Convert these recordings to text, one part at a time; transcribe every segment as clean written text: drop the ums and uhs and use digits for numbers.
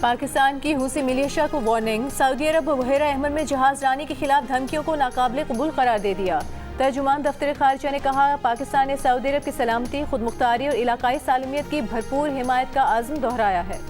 पाकिस्तान की Houthi militia को warning. Saudi अरब बहरा अहमद में जहाज रानी के खिलाफ धमकियों को नाकाबिले कबूल करार दे दिया। तर्जुमान दफ्तर खारजा ने कहा, पाकिस्तान ने सऊदी अरब की सलामती, खुद मुख्तारी और इलाकाई सालमियत की भरपूर हिमायत का आज़म दोहराया है।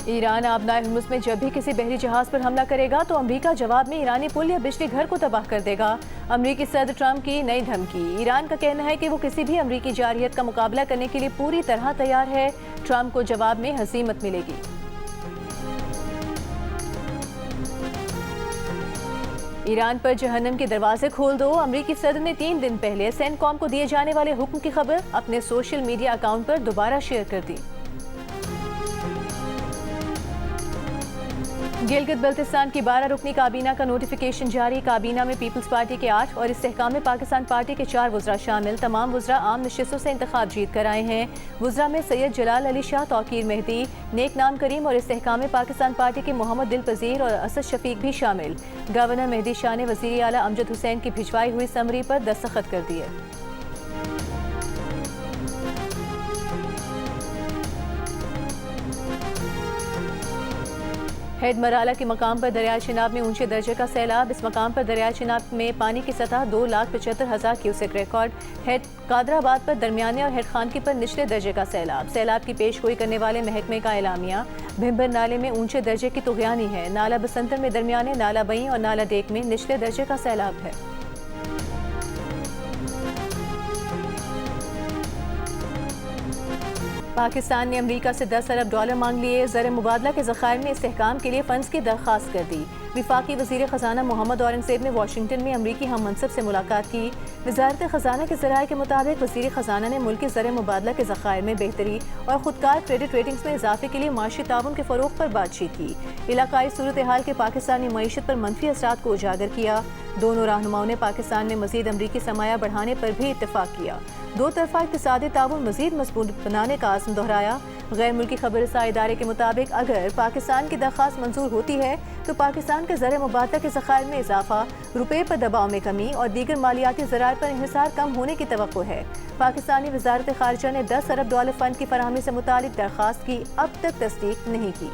ईरान आबनाए हुर्मुज़ में जब भी किसी बहरी जहाज पर हमला करेगा तो अमरीका जवाब में ईरानी पुल या बिजली घर को तबाह कर देगा। अमरीकी सदर ट्रंप की नई धमकी। ईरान का कहना है कि वो किसी भी अमरीकी जारहियत का मुकाबला करने के लिए पूरी तरह तैयार है। ट्रंप को जवाब में हज़ीमत मिलेगी। ईरान पर जहन्नम के दरवाजे खोल दो। अमरीकी सदर ने 3 दिन पहले सेंटकॉम को दिए जाने वाले हुक्म की खबर अपने सोशल मीडिया अकाउंट पर दोबारा शेयर कर दी। गिलगित बल्तिस्तान की 12 रुकनी काबीना का नोटिफिकेशन जारी। काबीना में पीपल्स पार्टी के 8 और इस्तेहकाम में पाकिस्तान पार्टी के 4 वज़रा शामिल। तमाम वज़रा आम नशिस्तों से इंतखाब जीत कर आए हैं। वज़रा में सैयद जलाल अली शाह, तौकीर मेहदी, नेक नाम करीम और इस्तेहकाम में पाकिस्तान पार्टी के मोहम्मद दिल पज़ीर और असद शफीक भी शामिल। गवर्नर मेहदी शाह ने वज़ीर आला अमजद हुसैन की भिजवाई हुई समरी पर दस्तखत कर दिए। हेड मराला के मकाम पर दरिया चिनाब में ऊंचे दर्जे का सैलाब। इस मकाम पर दरिया चिनाब में पानी की सतह 2,75,000 क्यूसेक रिकॉर्ड। हेड कादराबाद पर दरमियाने और हेड खानकी पर निचले दर्जे का सैलाब। सैलाब की पेशगोई करने वाले महकमे का एलामिया। भिम्बर नाले में ऊंचे दर्जे की तुगयानी है। नाला बसंतर में दरमियाने, नाला बई और नाला डेक में निचले दर्जे का सैलाब है। पाकिस्तान ने अमेरिका से 10 अरब डॉलर मांग लिए। ज़र मुबादला के ज़खायर में इस्तेहकाम के लिए फ़ंड्स की दरख्वास्त कर दी। विफाकी वज़ीर ख़जाना मोहम्मद औरंगज़ेब ने वाशिंगटन में अमरीकी हम मनसब से मुलाकात की। वज़ारत ख़जाना के ज़राए के मुताबिक वज़ीर ख़जाना ने मुल्की ज़र मुबादला के ज़खायर में बेहतरी और खुदकार क्रेडिट रेटिंग्स में इजाफे के लिए माशी ताउन के फ़रोग़ पर बातचीत की। इलाकाई सूरत हाल के पाकिस्तानी मईशत पर मनफी असरात को उजागर किया। दोनों रहनुमाओं ने पाकिस्तान में मज़ीद अमरीकी सरमाया बढ़ाने पर भी इत्तफाक किया। दो तरफ़ा इक़्तिसादी ताउन मज़ीद मज़बूत बनाने का आज़म दोहराया। गैर मुल्की खबरसां इदारे के मुताबिक अगर पाकिस्तान की दरख्वास्त मंजूर होती है तो पाकिस्तान के ज़र मुबादला के ज़खायर में इजाफा, रुपये पर दबाव में कमी और दीगर मालियाती ज़राए पर इंहिसार कम होने की तवक्को है। पाकिस्तानी वज़ारत ख़ारिजा ने 10 अरब डॉलर फ़ंड की फराहमी से मुतालिक दरख्वास्त की, अब तक तस्दीक नहीं की।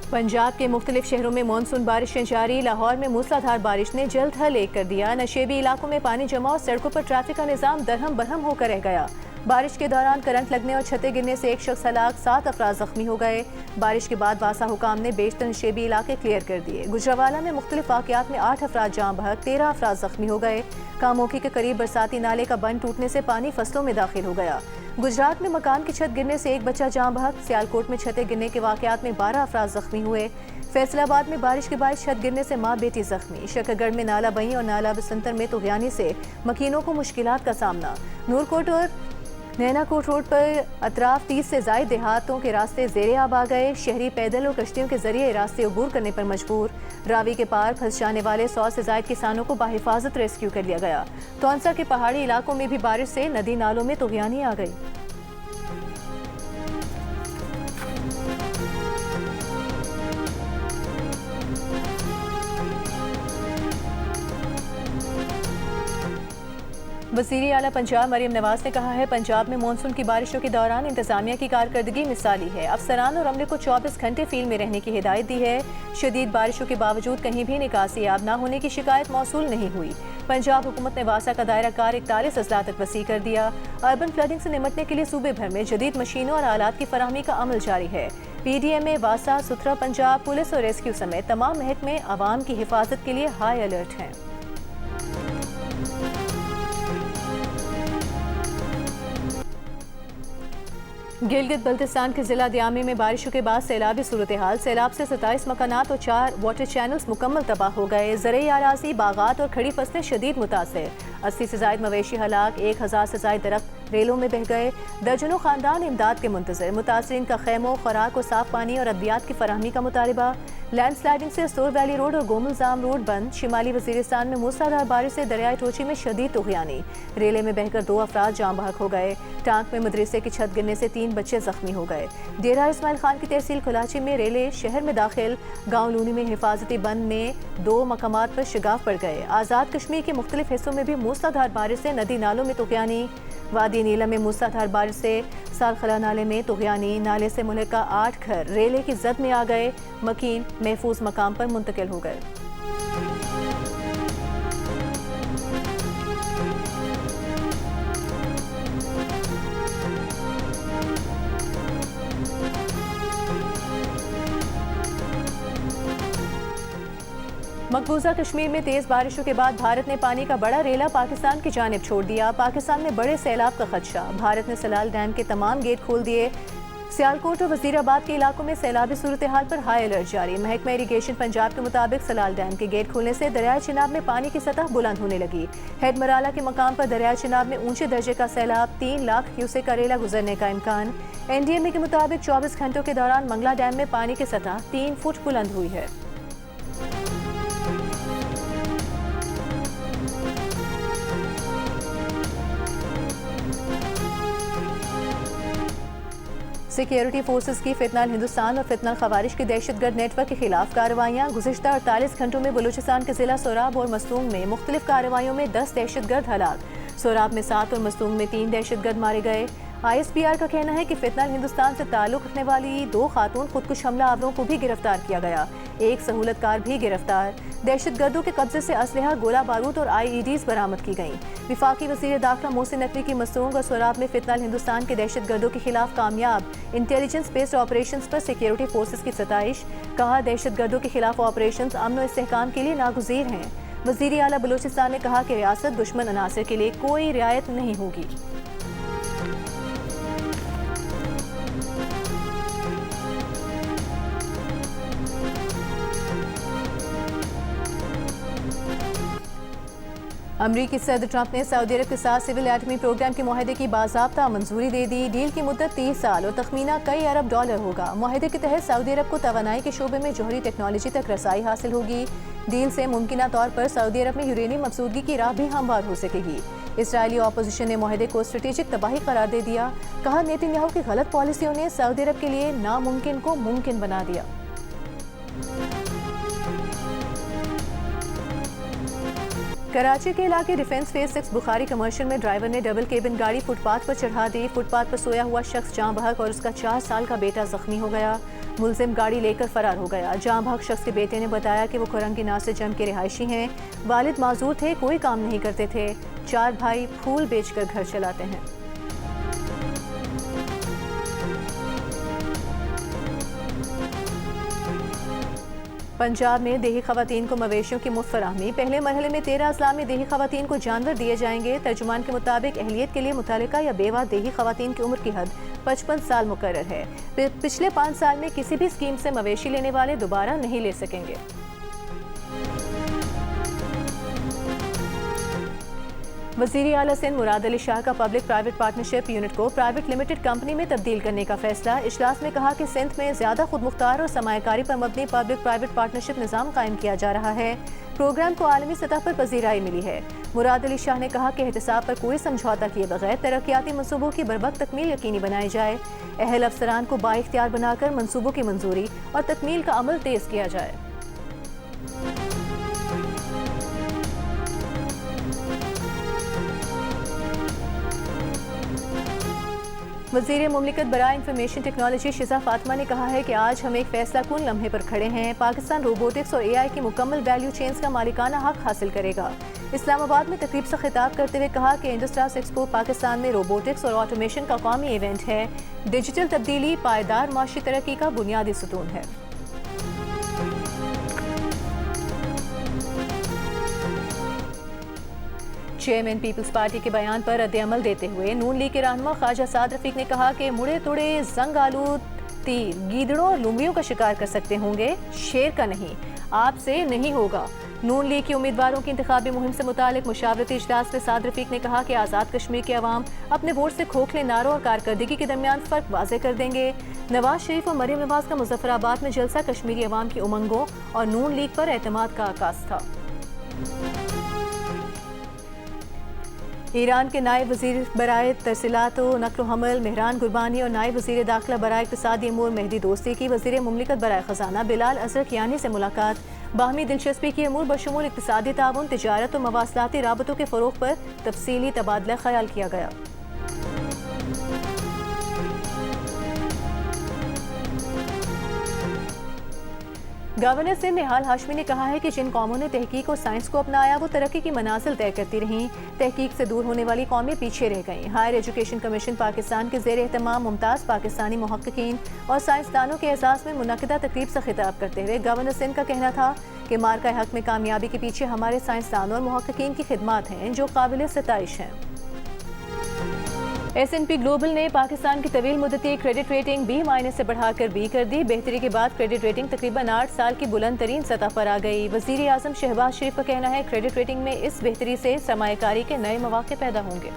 पंजाब के मुख्तलिफ शहरों में मानसून बारिशें जारी। लाहौर में मूसलाधार बारिश ने जल्द हल एक कर दिया। नशेबी इलाकों में पानी जमा और सड़कों पर ट्रैफिक का निज़ाम दरहम बरहम होकर रह गया। बारिश के दौरान करंट लगने और छतें गिरने से एक शख्स हलाक, 7 अफराद जख्मी हो गए। बारिश के बाद वासा हुकाम ने बेशतर नशेबी इलाके क्लियर कर दिए। गुजरावाला में मुख्तलिफ वाक़यात में 8 अफराद जाँ बहक, 13 अफराद जख्मी हो गए। कामोकी के करीब बरसाती नाले का बंद टूटने से पानी फसलों में दाखिल हो गया। गुजरात में मकान की छत गिरने से एक बच्चा जाँ बहक। सियालकोट में छतें गिरने के वाक़यात में 12 अफराद जख्मी हुए। फैसलाबाद में बारिश के बाद छत गिरने से माँ बेटी जख्मी। शकरगढ़ में नाला बई और नाला बसंतर में तुगयानी से मकीनों को मुश्किलात का सामना। नूरकोट और नैनाकोट रोड पर अतराफ 30 से ज़ायद देहातों के रास्ते ज़ेरे आब आ गए। शहरी पैदल और कश्तियों के जरिए रास्ते अबूर करने पर मजबूर। रावी के पार फंस जाने वाले 100 से ज़ायद किसानों को बाहिफाजत रेस्क्यू कर लिया गया। तौंसा के पहाड़ी इलाकों में भी बारिश से नदी नालों में तुगयानी आ गई। वज़ीर आला पंजाब मरीम नवाज ने कहा है, पंजाब में मानसून की बारिशों के दौरान इंतजामिया की कारकर्दगी मिसाली है। अफसरान और अमले को 24 घंटे फील्ड में रहने की हिदायत दी है। शदीद बारिशों के बावजूद कहीं भी निकासी आब न होने की शिकायत मौसूल नहीं हुई। पंजाब हुकूमत ने वासा का दायरा कार 41 अजला तक वसी कर दिया। अर्बन फ्लडिंग से निमटने के लिए सूबे भर में जदीद मशीनों और आलात की फराहमी का अमल जारी है। PDMA, वासा, सुथरा पंजाब, पुलिस और रेस्क्यू समेत तमाम महकमे आवाम की हिफाजत के लिए हाई अलर्ट हैं। गिलगित बल्तिस्तान के जिला दियामी में बारिशों के बाद सैलाबी सूरत हाल। सैलाब से 27 मकानात और 4 वाटर चैनल्स मुकम्मल तबाह हो गए। ज़रई आराज़ी, बागात और खड़ी फसलें शदीद मुतासर। 80 से ज्यादा मवेशी हलाक, 1000 से ज्यादा दरख्त रेलों में बह गए। दर्जनों खानदान इमदाद के मुंतजर। मुतासरीन का खैमों, खुराक और साफ पानी और अद्वियात की फराहमी का मुतालबा। लैंडस्लाइडिंग से सोर वैली रोड और गोमुलजाम रोड बंद। शिमाली वजीरिस्तान में मूसलाधार बारिश से दरियाई टोची में शदीद तुग़यानी। रेले में बहकर 2 अफराद जाम बहक हो गए। टांक में मदरसे की छत गिरने से 3 बच्चे जख्मी हो गए। डेरा इस्माइल खान की तहसील कुलाची में रेले शहर में दाखिल। गाँव लूनी में हिफाजती बंद में 2 मकामात पर शिगाफ पड़ गए। आज़ाद कश्मीर के मुख्तलिफ हिस्सों में भी मूसलाधार बारिश से नदी नालों में तुग़यानी। वादी नीला में मूसलाधार बारिश से सालखला नाले में तुग़यानी। नाले से मुल्का 8 घर रेले की जद में आ गए। मकीन महफूज मकाम पर मुंतकिल हो गए। मकबूजा कश्मीर में तेज बारिशों के बाद भारत ने पानी का बड़ा रेला पाकिस्तान की जानिब छोड़ दिया। पाकिस्तान में बड़े सैलाब का खदशा। भारत ने सलाल डैम के तमाम गेट खोल दिए। सियालकोट और वजीराबाद के इलाकों में सैलाबी सूरत हाल पर हाई अलर्ट जारी। महकमा इरीगेशन पंजाब के मुताबिक सलाल डैम के गेट खुलने से दरियाई चिनाब में पानी की सतह बुलंद होने लगी। हेड मराला के मकाम पर दरियाई चिनाब में ऊंचे दर्जे का सैलाब, 3 लाख क्यूसेक का रेला गुजरने का इम्कान। NDMA के मुताबिक 24 घंटों के दौरान मंगला डैम में पानी की सतह 3 फुट बुलंद हुई है। सिक्योरिटी फोर्सेस की फितनाल हिंदुस्तान और फितनाल खवारिश के दहशतगर्द नेटवर्क के खिलाफ कार्रवाइयाँ। गुज़िश्ता 48 घंटों में बलूचिस्तान के जिला सोराब और मस्तूंग में मुख्तलिफ कार्रवाइयों में 10 दहशतगर्द हलाक। सोराब में 7 और मस्तूंग में 3 दहशतगर्द मारे गए। ISPR का कहना है कि फितनाल हिंदुस्तान से ताल्लुक रखने वाली 2 खातून खुदकुश हमला आवरों को भी गिरफ्तार किया गया। 1 सहूलतकार भी गिरफ्तार। दहशतगर्दों के कब्जे से असलहा, गोला बारूद और IEDs बरामद की गईं। विफाकी वज़ीर दाखिला मोहसिन नकवी की मस्तूंग और सोराब में फितनाल हिंदुस्तान के दहशतगर्दों के खिलाफ कामयाब इंटेलिजेंस बेस्ड ऑपरेशंस पर सिक्योरिटी फोर्सेस की सताइश। कहा, दहशतगर्दों के खिलाफ ऑपरेशंस अमन और इस्तेहकाम के लिए नागुज़ीर हैं। वज़ीर आला बलूचिस्तान ने कहा कि रियासत दुश्मन अनासर के लिए कोई रियायत नहीं होगी। अमरीकी सदर ट्रंप ने सऊदी अरब के साथ सिविल एटमी प्रोग्राम के मुआहदे की बाज़ाब्ता मंजूरी दे दी। डील की मुद्दत 30 साल और तखमीना कई अरब डॉलर होगा। मुआहदे के तहत सऊदी अरब को तवानाई के शोबे में जौहरी टेक्नोलॉजी तक रसाई हासिल होगी। डील से मुमकिना तौर पर सऊदी अरब में यूरेनियम मफसूदगी की राह भी हमवार हो सकेगी। इसराइली अपोजिशन ने मुआहदे को स्ट्रेटेजिक तबाही करार दे दिया। कहा, नेतन्याहू की गलत पॉलिसियों ने सऊदी अरब के लिए नामुमकिन को मुमकिन बना दिया। कराची के इलाके डिफेंस फेज 6 बुखारी कमर्शियल में ड्राइवर ने डबल केबिन गाड़ी फुटपाथ पर चढ़ा दी। फुटपाथ पर सोया हुआ शख्स जाँ बहक और उसका 4 साल का बेटा जख्मी हो गया। मुलजिम गाड़ी लेकर फरार हो गया। जाँ बहक शख्स के बेटे ने बताया कि वो कुरंगी नासिर जम के रिहायशी हैं। वालिद माजूर थे, कोई काम नहीं करते थे। 4 भाई फूल बेचकर घर चलाते हैं। पंजाब में देही खवातीन को मवेशियों की मुफ्त फराहमी। पहले मरहले में 13 अजला में देही खवातीन को जानवर दिए जाएंगे। तर्जुमान के मुताबिक अहलियत के लिए मुतल्लिका या बेवा देही खवातीन की उम्र की हद 55 साल मुकर्रर है। पिछले 5 साल में किसी भी स्कीम से मवेशी लेने वाले दोबारा नहीं ले सकेंगे। वज़ीर आला सिंध मुराद अली शाह का पब्लिक प्राइवेट पार्टनरशिप यूनिट को प्राइवेट लिमिटेड कंपनी में तब्दील करने का फैसला। इजलास में कहा कि सिंध में ज़्यादा खुद मुख्तार और सरमायाकारी पर मबनी पब्लिक प्राइवेट पार्टनरशिप निज़ाम कायम किया जा रहा है। प्रोग्राम को आलमी सतह पर पजीराई मिली है। मुराद अली शाह ने कहा कि एहतसाब पर कोई समझौता किए बगैर तरक्याती मनसूबों की बरवक्त तकमील यकीनी बनाई जाए। अहल अफसरान को बाइख्तियार बनाकर मनसूबों की मंजूरी और तकमील का अमल तेज़ किया जाए। वज़ीर मुमलिकत बराए इंफॉर्मेशन टेक्नोलॉजी शिजा फातिमा ने कहा है कि आज हम एक फैसला कुन लम्हे पर खड़े हैं। पाकिस्तान रोबोटिक्स और AI की मुकम्मल वैल्यू चेन्स का मालिकाना हक हासिल करेगा। इस्लामाबाद में तकरीब से खिताब करते हुए कहा कि इंडस्ट्रियल एक्सपो पाकिस्तान में रोबोटिक्स और ऑटोमेशन का कौमी इवेंट है। डिजिटल तब्दीली पायदार माशी तरक्की का बुनियादी सुतून है। चेयरमैन पीपल्स पार्टी के बयान पर रद्द-ए-अमल देते हुए नून लीग के रहनुमा ख्वाजा साद रफीक ने कहा कि मुड़े तुड़े जंग आलूद तीर गीदड़ों और लुमड़ियों का शिकार कर सकते होंगे, शेर का नहीं। आपसे नहीं होगा। नून लीग के उम्मीदवारों की इंतखाबी मुहिम से मुतालिक मुशावरती इजलास में साद रफीक ने कहा कि आज़ाद कश्मीर के अवाम अपने वोट से खोखले नारों और कारकर्दगी के दरमियान फ़र्क वाज़े कर देंगे। नवाज शरीफ और मरीम नवाज का मुजफ्फराबाद में जलसा कश्मीरी अवाम की उमंगों और नून लीग पर एतमाद का आगाज था। ईरान के नायब वज़ीर बराए तरसीलात व नक्ल हमल मेहरान गुरबानी और नायब वज़ीर दाखिला बराए इक़्तिसादी अमूर मेहदी दोस्ती की वज़ीर मुमलिकत बराए ख़जाना बिलाल अज़रकियानी से मुलाकात। बाहमी दिलचस्पी की अमूर बशमूल इक़्तिसादी ताउन, तिजारत और मवासलाती राबतों के फ़रोग़ पर तफसीली तबादला ख्याल किया गया। गवर्नर सिंध निहाल हाशमी ने कहा है कि जिन कौमों ने तहकीक और साइंस को अपनाया वो तरक्की की मनाजिल तय करती रहीं। तहकीक से दूर होने वाली कौमें पीछे रह गईं। हायर एजुकेशन कमीशन पाकिस्तान के ज़ेर एहतमाम मुमताज़ पाकिस्तानी मुहक्किकीन और साइंसदानों के एजाज़ में मुनक़िदा तकरीब से खिताब करते हुए गवर्नर सिंध का कहना था कि मार्का हक में कामयाबी के पीछे हमारे साइंसदानों और मुहक्किकीन की खिदमात हैं जो काबिल सिताइश हैं। S&P ग्लोबल ने पाकिस्तान की तवील मुद्दती क्रेडिट रेटिंग B- से बढ़ाकर B कर दी। बेहतरी के बाद क्रेडिट रेटिंग तकरीबन 8 साल की बुलंद तरीन सतह पर आ गई। वज़ीर आज़म शहबाज शरीफ का कहना है क्रेडिट रेटिंग में इस बेहतरी से सरमायाकारी के नए मौके पैदा होंगे।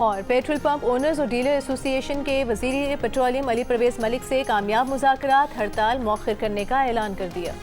और पेट्रोल पंप ओनर्स और डीलर एसोसिएशन के वज़ीर पेट्रोलियम अली परवेज़ मलिक से कामयाब मुज़ाकरात, हड़ताल मौखर करने का ऐलान कर दिया।